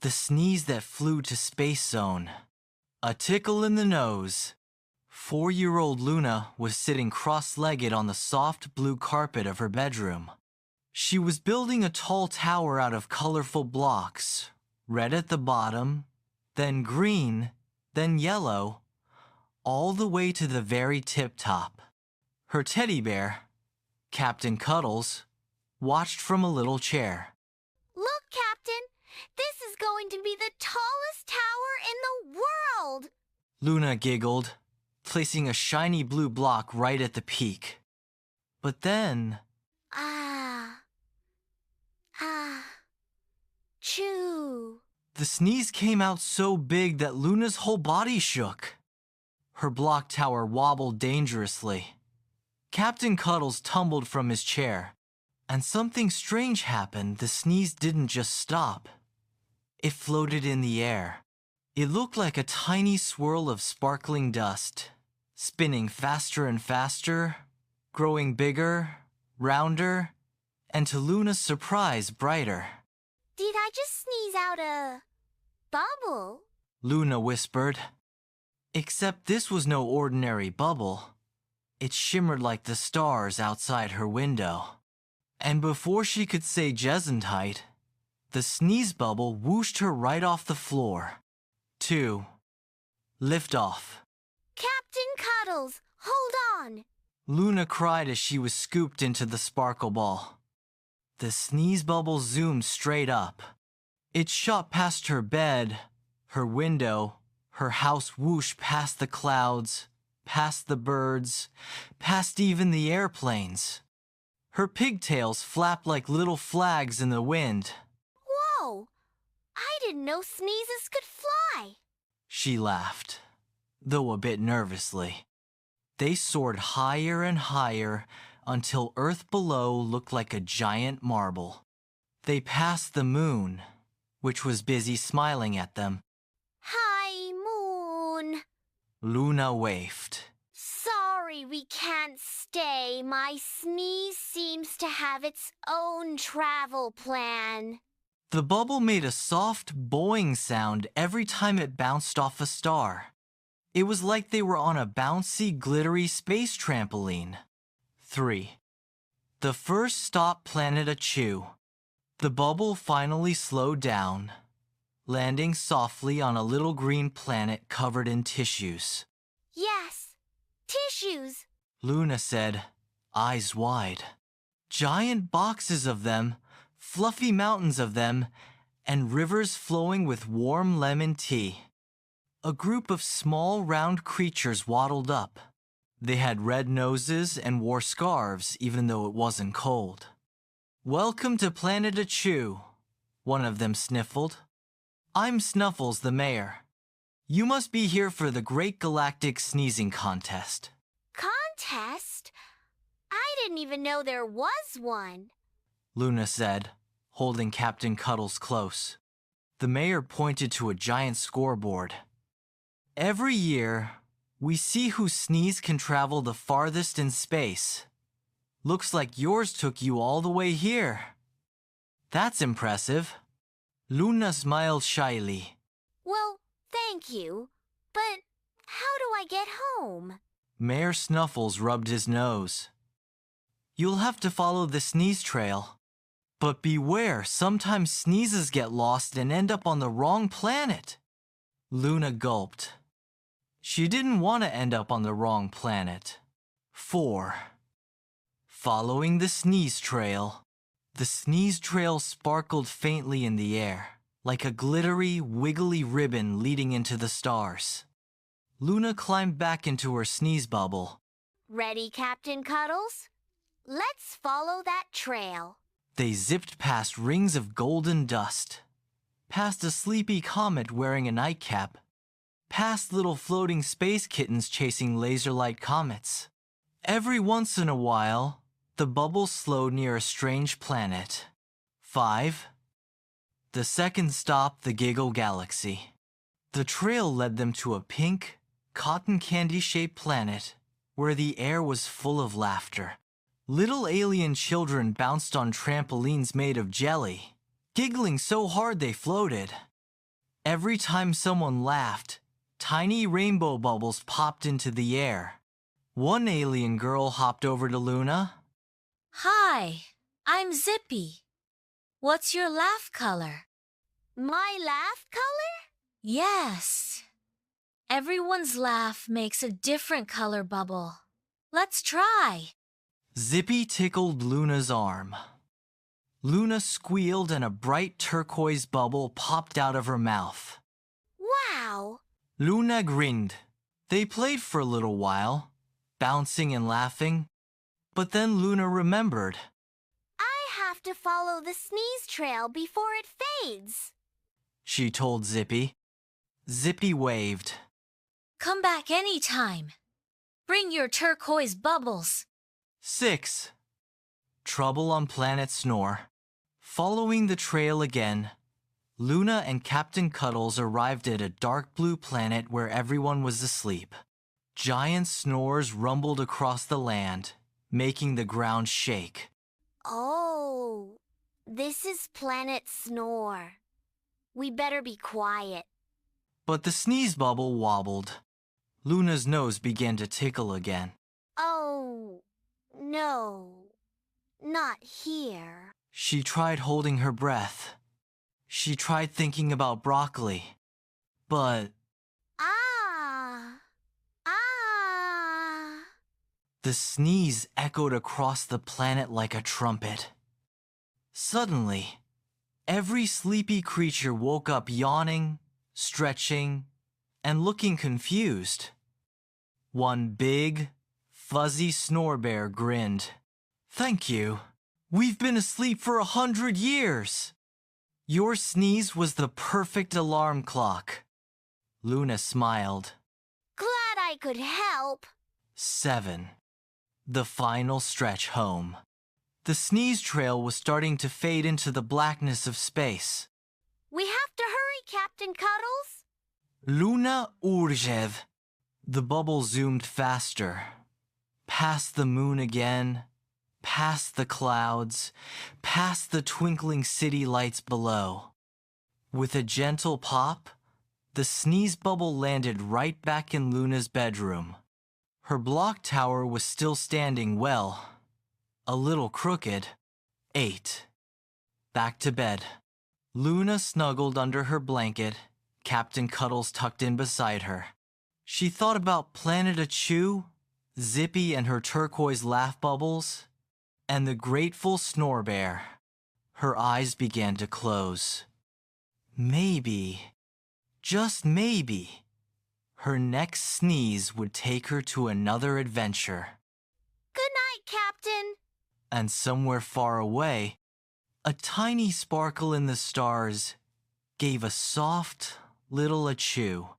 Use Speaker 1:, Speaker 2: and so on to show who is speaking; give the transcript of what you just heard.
Speaker 1: The sneeze that flew to Space Zone. A tickle in the nose. 4-year-old Luna was sitting cross-legged on the soft blue carpet of her bedroom. She was building a tall tower out of colorful blocks, red at the bottom, then green, then yellow, all the way to the very tip-top. Her teddy bear, Captain Cuddles, watched from a little chair.
Speaker 2: Look, Captain! This is going to be the tallest tower in the world!
Speaker 1: Luna giggled, placing a shiny blue block right at the peak. But then...
Speaker 2: Choo!
Speaker 1: The sneeze came out so big that Luna's whole body shook. Her block tower wobbled dangerously. Captain Cuddles tumbled from his chair, and something strange happened. The sneeze didn't just stop. It floated in the air. It looked like a tiny swirl of sparkling dust, spinning faster and faster, growing bigger, rounder, and to Luna's surprise, brighter.
Speaker 2: Did I just sneeze out a bubble?
Speaker 1: Luna whispered. Except this was no ordinary bubble. It shimmered like the stars outside her window. And before she could say Gesundheit, the sneeze bubble whooshed her right off the floor. 2. Lift off.
Speaker 2: Captain Cuddles, hold on!
Speaker 1: Luna cried as she was scooped into the sparkle ball. The sneeze bubble zoomed straight up. It shot past her bed, her window, her house whooshed past the clouds, past the birds, past even the airplanes. Her pigtails flapped like little flags in the wind.
Speaker 2: Whoa! I didn't know sneezes could fly!
Speaker 1: She laughed, though a bit nervously. They soared higher and higher until Earth below looked like a giant marble. They passed the moon, which was busy smiling at them.
Speaker 2: Hi, Moon.
Speaker 1: Luna waved.
Speaker 2: Sorry we can't stay. My sneeze seems to have its own travel plan.
Speaker 1: The bubble made a soft, boing sound every time it bounced off a star. It was like they were on a bouncy, glittery space trampoline. 3. The first stop Planet Achu. The bubble finally slowed down, landing softly on a little green planet covered in tissues.
Speaker 2: Yes, tissues.
Speaker 1: Luna said, eyes wide. Giant boxes of them, fluffy mountains of them, and rivers flowing with warm lemon tea. A group of small, round creatures waddled up. They had red noses and wore scarves even though it wasn't cold. Welcome to Planet Achu, one of them sniffled. I'm Snuffles, the mayor. You must be here for the Great Galactic Sneezing Contest.
Speaker 2: Contest? I didn't even know there was one.
Speaker 1: Luna said, holding Captain Cuddles close. The mayor pointed to a giant scoreboard. Every year, we see whose sneeze can travel the farthest in space. Looks like yours took you all the way here. That's impressive. Luna smiled shyly.
Speaker 2: Well, thank you. But how do I get home?
Speaker 1: Mayor Snuffles rubbed his nose. You'll have to follow the sneeze trail. But beware, sometimes sneezes get lost and end up on the wrong planet. Luna gulped. She didn't want to end up on the wrong planet. 4. Following the sneeze trail. The sneeze trail sparkled faintly in the air, like a glittery, wiggly ribbon leading into the stars. Luna climbed back into her sneeze bubble.
Speaker 2: Ready, Captain Cuddles? Let's follow that trail.
Speaker 1: They zipped past rings of golden dust, past a sleepy comet wearing a nightcap, past little floating space kittens chasing laser-light comets. Every once in a while, the bubble slowed near a strange planet. 5. The second stop, the Giggle Galaxy. The trail led them to a pink, cotton candy-shaped planet where the air was full of laughter. Little alien children bounced on trampolines made of jelly, giggling so hard they floated. Every time someone laughed, tiny rainbow bubbles popped into the air. One alien girl hopped over to Luna.
Speaker 3: Hi, I'm Zippy. What's your laugh color?
Speaker 2: My laugh color?
Speaker 3: Yes. Everyone's laugh makes a different color bubble. Let's try.
Speaker 1: Zippy tickled Luna's arm. Luna squealed and a bright turquoise bubble popped out of her mouth.
Speaker 2: Wow!
Speaker 1: Luna grinned. They played for a little while, bouncing and laughing. But then Luna remembered.
Speaker 2: I have to follow the sneeze trail before it fades,
Speaker 1: She told Zippy. Zippy waved.
Speaker 3: Come back anytime. Bring your turquoise bubbles.
Speaker 1: 6. Trouble on Planet Snore. Following the trail again, Luna and Captain Cuddles arrived at a dark blue planet where everyone was asleep. Giant snores rumbled across the land, making the ground shake.
Speaker 2: Oh, this is Planet Snore. We better be quiet.
Speaker 1: But the sneeze bubble wobbled. Luna's nose began to tickle again.
Speaker 2: Oh, no, not here.
Speaker 1: She tried holding her breath. She tried thinking about broccoli. But
Speaker 2: Ah, ah.
Speaker 1: the sneeze echoed across the planet like a trumpet. Suddenly, every sleepy creature woke up yawning, stretching, and looking confused. One big, fuzzy snore bear grinned. Thank you. We've been asleep for 100 years. Your sneeze was the perfect alarm clock. Luna smiled.
Speaker 2: Glad I could help.
Speaker 1: 7. The final stretch home. The sneeze trail was starting to fade into the blackness of space.
Speaker 2: We have to hurry, Captain Cuddles.
Speaker 1: Luna Urzev. The bubble zoomed faster. Past the moon again, past the clouds, past the twinkling city lights below. With a gentle pop, the sneeze bubble landed right back in Luna's bedroom. Her block tower was still standing well, a little crooked. 8. Back to bed. Luna snuggled under her blanket, Captain Cuddles tucked in beside her. She thought about Planet Achoo, Zippy and her turquoise laugh bubbles, and the grateful snore bear. Her eyes began to close. Maybe, just maybe, her next sneeze would take her to another adventure.
Speaker 2: Good night, Captain.
Speaker 1: And somewhere far away, a tiny sparkle in the stars gave a soft little achoo.